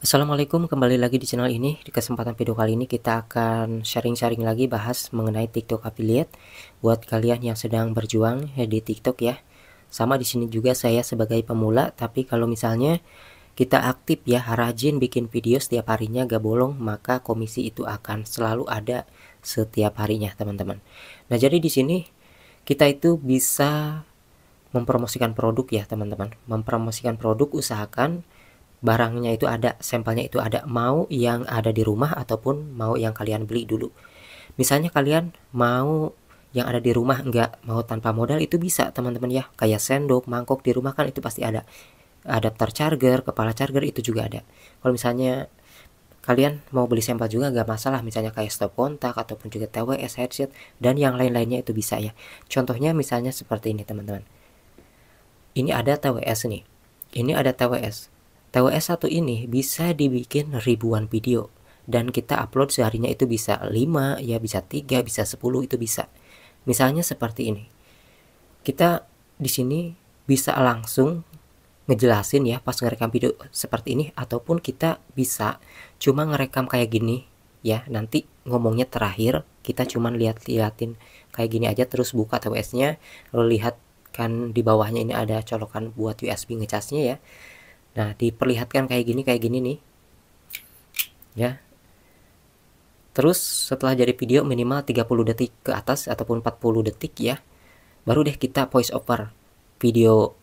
Assalamualaikum, kembali lagi di channel ini. Di kesempatan video kali ini kita akan sharing-sharing lagi bahas mengenai TikTok affiliate buat kalian yang sedang berjuang di TikTok ya. Sama di sini juga saya sebagai pemula, tapi kalau misalnya kita aktif ya, rajin bikin video setiap harinya gak bolong, maka komisi itu akan selalu ada setiap harinya, teman-teman. Nah, jadi di sini kita itu bisa mempromosikan produk ya, teman-teman. Mempromosikan produk, usahakan barangnya itu ada, sampelnya itu ada, mau yang ada di rumah ataupun mau yang kalian beli dulu. Misalnya kalian mau yang ada di rumah, nggak mau tanpa modal, itu bisa teman-teman ya, kayak sendok, mangkok di rumah kan itu pasti ada, adapter charger, kepala charger itu juga ada. Kalau misalnya kalian mau beli sampel juga nggak masalah, misalnya kayak stop kontak ataupun juga TWS, headset, dan yang lain-lainnya itu bisa ya. Contohnya misalnya seperti ini teman-teman, ini ada TWS nih, ini ada TWS. TWS 1 ini bisa dibikin ribuan video dan kita upload seharinya itu bisa 5 ya, bisa 3, bisa 10, itu bisa. Misalnya seperti ini. Kita di sini bisa langsung ngejelasin ya pas ngerekam video seperti ini, ataupun kita bisa cuma ngerekam kayak gini ya, nanti ngomongnya terakhir kita cuman liatin kayak gini aja, terus buka TWS-nya, lalu lihat kan di bawahnya ini ada colokan buat USB ngecasnya ya. Nah, diperlihatkan kayak gini nih ya. Terus setelah jadi video minimal 30 detik ke atas ataupun 40 detik ya, baru deh kita voice over video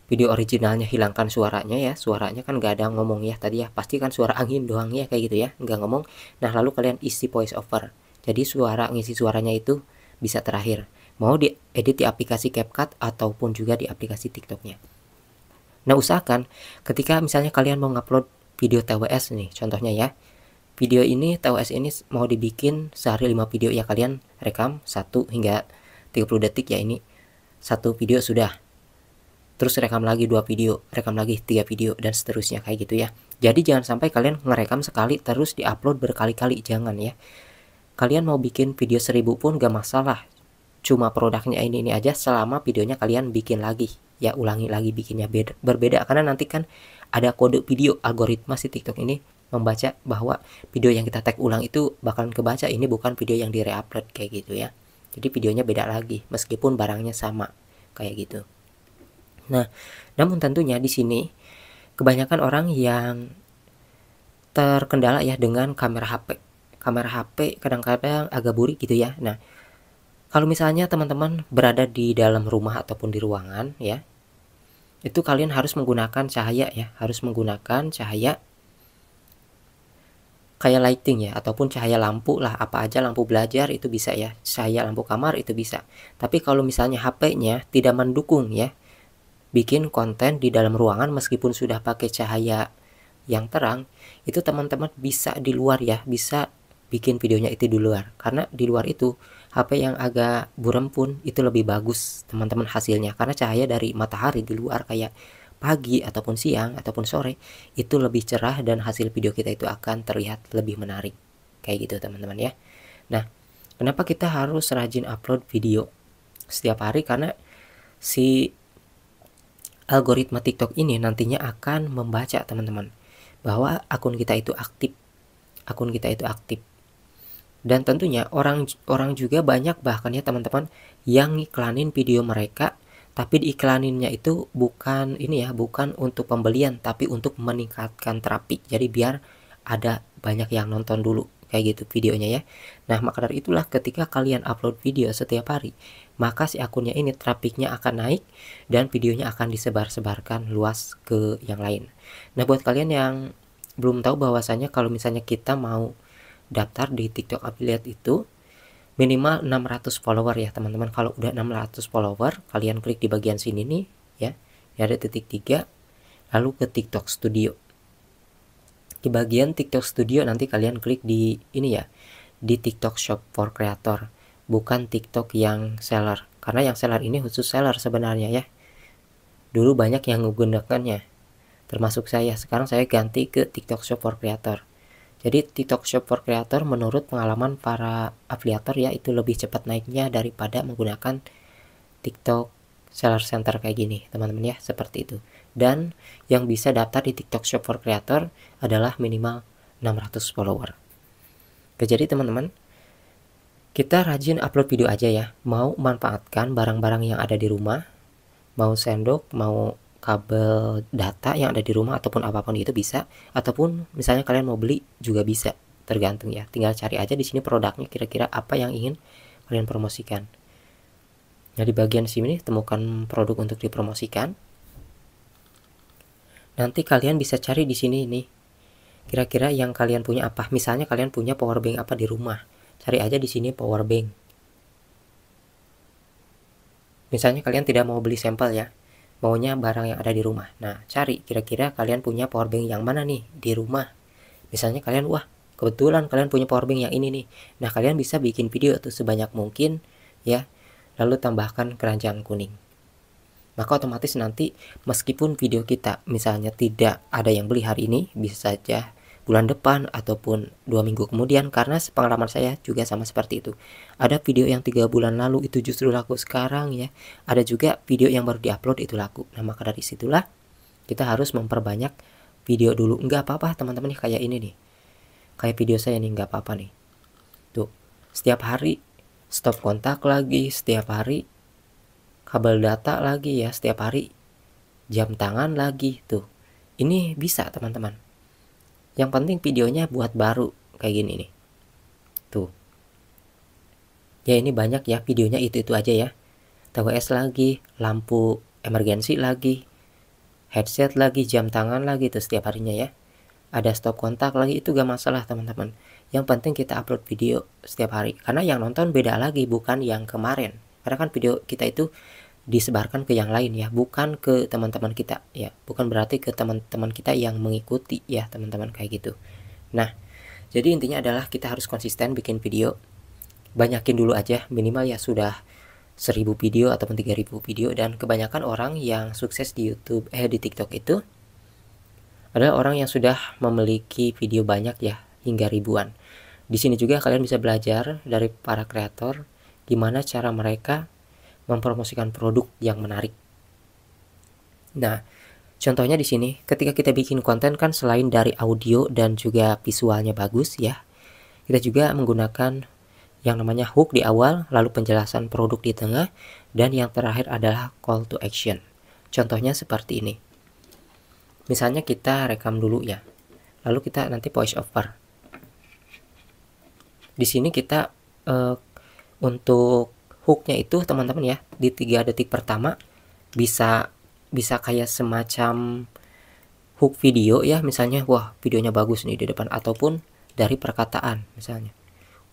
originalnya, hilangkan suaranya ya. Suaranya kan gak ada ngomong ya tadi ya, pasti kan suara angin doang ya, kayak gitu ya, nggak ngomong. Nah, lalu kalian isi voice over, jadi ngisi suaranya itu bisa terakhir. Mau diedit di aplikasi CapCut ataupun juga di aplikasi TikToknya. Nah, usahakan ketika misalnya kalian mau ngupload video TWS nih, contohnya ya, video ini TWS ini mau dibikin sehari 5 video ya, kalian rekam 1 hingga 30 detik ya, ini 1 video sudah, terus rekam lagi 2 video, rekam lagi 3 video, dan seterusnya kayak gitu ya. Jadi jangan sampai kalian ngerekam sekali terus diupload berkali-kali, jangan ya. Kalian mau bikin video 1000 pun gak masalah, cuma produknya ini aja, selama videonya kalian bikin lagi ya, ulangi lagi bikinnya berbeda, karena nanti kan ada kode video, algoritma si TikTok ini membaca bahwa video yang kita tag ulang itu bakalan kebaca ini bukan video yang di-reupload kayak gitu ya. Jadi videonya beda lagi meskipun barangnya sama kayak gitu. Nah, namun tentunya di sini kebanyakan orang yang terkendala ya dengan kamera HP. Kamera HP kadang-kadang agak burik gitu ya. Nah, kalau misalnya teman-teman berada di dalam rumah ataupun di ruangan ya, itu kalian harus menggunakan cahaya ya, harus menggunakan cahaya kayak lighting ya, ataupun cahaya lampu lah, apa aja, lampu belajar itu bisa ya, cahaya lampu kamar itu bisa. Tapi kalau misalnya HP-nya tidak mendukung ya, bikin konten di dalam ruangan meskipun sudah pakai cahaya yang terang, itu teman-teman bisa di luar ya, bisa bikin videonya itu di luar, karena di luar itu HP yang agak buram pun itu lebih bagus teman-teman hasilnya, karena cahaya dari matahari di luar kayak pagi ataupun siang ataupun sore itu lebih cerah dan hasil video kita itu akan terlihat lebih menarik kayak gitu teman-teman ya. Nah, kenapa kita harus rajin upload video setiap hari? Karena si algoritma TikTok ini nantinya akan membaca teman-teman bahwa akun kita itu aktif, dan tentunya orang juga banyak bahkan ya teman-teman yang ngiklanin video mereka, tapi diiklaninnya itu bukan ini ya, bukan untuk pembelian tapi untuk meningkatkan traffic, jadi biar ada banyak yang nonton dulu kayak gitu videonya ya. Nah, maka dari itulah ketika kalian upload video setiap hari, maka si akunnya ini trafficnya akan naik dan videonya akan disebar-sebarkan luas ke yang lain. Nah, buat kalian yang belum tahu bahwasanya kalau misalnya kita mau daftar di TikTok affiliate itu minimal 600 follower ya teman-teman. Kalau udah 600 follower, kalian klik di bagian sini nih ya, ada titik 3, lalu ke TikTok Studio. Di bagian TikTok Studio nanti kalian klik di ini ya, di TikTok Shop for Creator, bukan TikTok yang seller, karena yang seller ini khusus seller sebenarnya ya. Dulu banyak yang menggunakannya, termasuk saya. Sekarang saya ganti ke TikTok Shop for Creator. Jadi TikTok Shop for Creator menurut pengalaman para afiliator ya, itu lebih cepat naiknya daripada menggunakan TikTok Seller Center kayak gini teman-teman ya, seperti itu. dan yang bisa daftar di TikTok Shop for Creator adalah minimal 600 follower. Oke, jadi teman-teman, kita rajin upload video aja ya. Mau manfaatkan barang-barang yang ada di rumah, mau sendok, mau kabel data yang ada di rumah ataupun apapun itu bisa, ataupun misalnya kalian mau beli juga bisa, tergantung ya. Tinggal cari aja di sini produknya kira-kira apa yang ingin kalian promosikan. Nah, di bagian sini temukan produk untuk dipromosikan. Nanti kalian bisa cari di sini nih, kira-kira yang kalian punya apa. Misalnya kalian punya power bank apa di rumah, cari aja di sini power bank. Misalnya kalian tidak mau beli sampel ya, maunya barang yang ada di rumah. Nah, cari kira-kira kalian punya power bank yang mana nih di rumah. Misalnya kalian, wah kebetulan kalian punya power bank yang ini nih. Nah, kalian bisa bikin video tuh sebanyak mungkin ya, lalu tambahkan keranjang kuning. Maka otomatis nanti meskipun video kita misalnya tidak ada yang beli hari ini, bisa saja bulan depan ataupun 2 minggu kemudian, karena pengalaman saya juga sama seperti itu. Ada video yang 3 bulan lalu itu justru laku sekarang ya. Ada juga video yang baru diupload itu laku. Nah, maka dari situlah kita harus memperbanyak video dulu. Nggak apa-apa teman-teman nih, kayak ini nih. Kayak video saya nih, nggak apa-apa nih. Tuh, setiap hari stop kontak lagi, setiap hari kabel data lagi ya, setiap hari jam tangan lagi tuh. Ini bisa teman-teman. Yang penting videonya buat baru kayak gini nih. Tuh. Ya ini banyak ya videonya, itu aja ya. TWS lagi, lampu emergensi lagi, headset lagi, jam tangan lagi tuh setiap harinya ya. Ada stop kontak lagi, itu gak masalah teman-teman. Yang penting kita upload video setiap hari. Karena yang nonton beda lagi, bukan yang kemarin. Karena kan video kita itu disebarkan ke yang lain ya, bukan ke teman-teman kita ya, bukan berarti ke teman-teman kita yang mengikuti ya teman-teman, kayak gitu. Nah, jadi intinya adalah kita harus konsisten bikin video, banyakin dulu aja, minimal ya sudah 1000 video ataupun 3000 video. Dan kebanyakan orang yang sukses di YouTube di TikTok itu adalah orang yang sudah memiliki video banyak ya, hingga ribuan. Di sini juga kalian bisa belajar dari para kreator gimana cara mereka mempromosikan produk yang menarik. Nah, contohnya di sini, ketika kita bikin konten kan selain dari audio dan juga visualnya bagus ya, kita juga menggunakan yang namanya hook di awal, lalu penjelasan produk di tengah, dan yang terakhir adalah call to action. Contohnya seperti ini. Misalnya kita rekam dulu ya, lalu kita nanti voice over. Di sini kita untuk hooknya itu teman-teman ya, di 3 detik pertama bisa kayak semacam hook video ya, misalnya wah videonya bagus nih di depan, ataupun dari perkataan misalnya,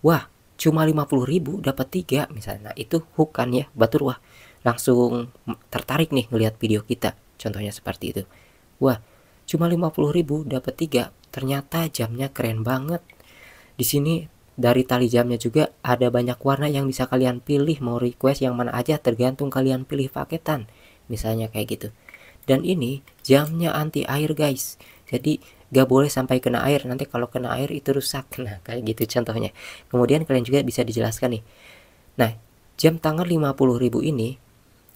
wah cuma 50.000 dapat 3 misalnya. Nah, itu hook kan ya, batur, wah langsung tertarik nih ngelihat video kita, contohnya seperti itu. Wah cuma 50.000 dapat 3, ternyata jamnya keren banget. Di sini dari tali jamnya juga ada banyak warna yang bisa kalian pilih, mau request yang mana aja tergantung kalian pilih paketan, misalnya kayak gitu. Dan ini jamnya anti air guys, jadi gak boleh sampai kena air, nanti kalau kena air itu rusak. Nah kayak gitu contohnya. Kemudian kalian juga bisa dijelaskan nih, nah jam tangan 50.000 ini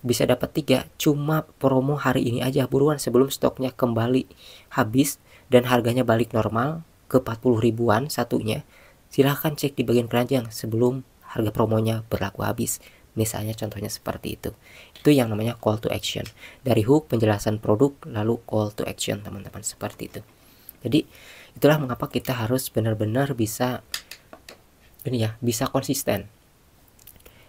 bisa dapat 3, cuma promo hari ini aja, buruan sebelum stoknya kembali habis dan harganya balik normal ke 40 ribuan satunya. Silahkan cek di bagian keranjang sebelum harga promonya berlaku habis. Misalnya contohnya seperti itu. Itu yang namanya call to action. Dari hook, penjelasan produk, lalu call to action teman-teman, seperti itu. Jadi itulah mengapa kita harus benar-benar bisa ini ya, bisa konsisten.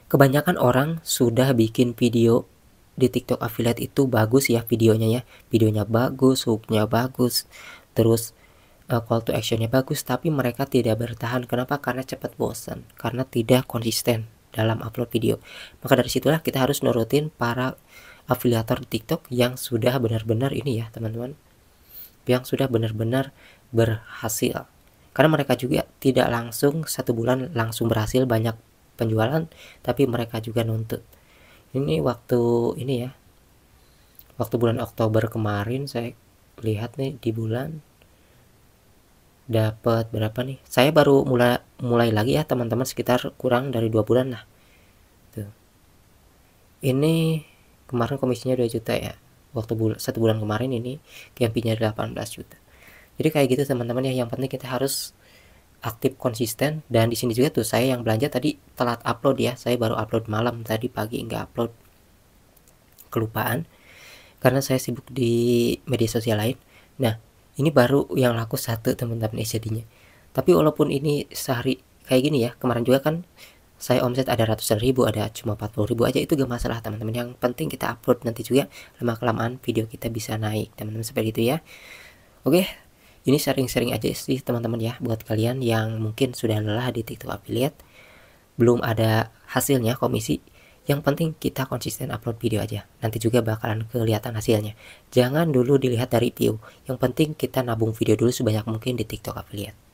Kebanyakan orang sudah bikin video di TikTok affiliate itu bagus ya videonya ya. Videonya bagus, hooknya bagus, terus call to actionnya bagus, tapi mereka tidak bertahan. Kenapa? Karena cepat bosan, karena tidak konsisten dalam upload video. Maka dari situlah kita harus nurutin para afiliator TikTok yang sudah benar-benar ini ya teman-teman, yang sudah benar-benar berhasil. Karena mereka juga tidak langsung 1 bulan langsung berhasil banyak penjualan, tapi mereka juga nuntut. Ini waktu ini ya, waktu bulan Oktober kemarin saya lihat nih, di bulan dapat berapa nih, saya baru mulai lagi ya teman-teman, sekitar kurang dari 2 bulan lah tuh. Ini kemarin komisinya 2 juta ya, waktu 1 bulan kemarin ini Campy-nya 18 juta. Jadi kayak gitu teman-teman ya, yang penting kita harus aktif konsisten. Dan di sini juga tuh saya yang belanja tadi telat upload ya, saya baru upload malam, tadi pagi nggak upload, kelupaan karena saya sibuk di media sosial lain. Nah ini baru yang laku satu teman-teman jadinya. Tapi walaupun ini sehari kayak gini ya, kemarin juga kan saya omset ada ratusan ribu, ada cuma 40.000 aja, itu gak masalah teman-teman. Yang penting kita upload, nanti juga lama kelamaan video kita bisa naik teman-teman, seperti itu ya. Oke, ini sharing-sharing aja sih teman-teman ya, buat kalian yang mungkin sudah lelah di TikTok affiliate, belum ada hasilnya komisi. Yang penting kita konsisten upload video aja, nanti juga bakalan kelihatan hasilnya. Jangan dulu dilihat dari view, yang penting kita nabung video dulu sebanyak mungkin di TikTok affiliate.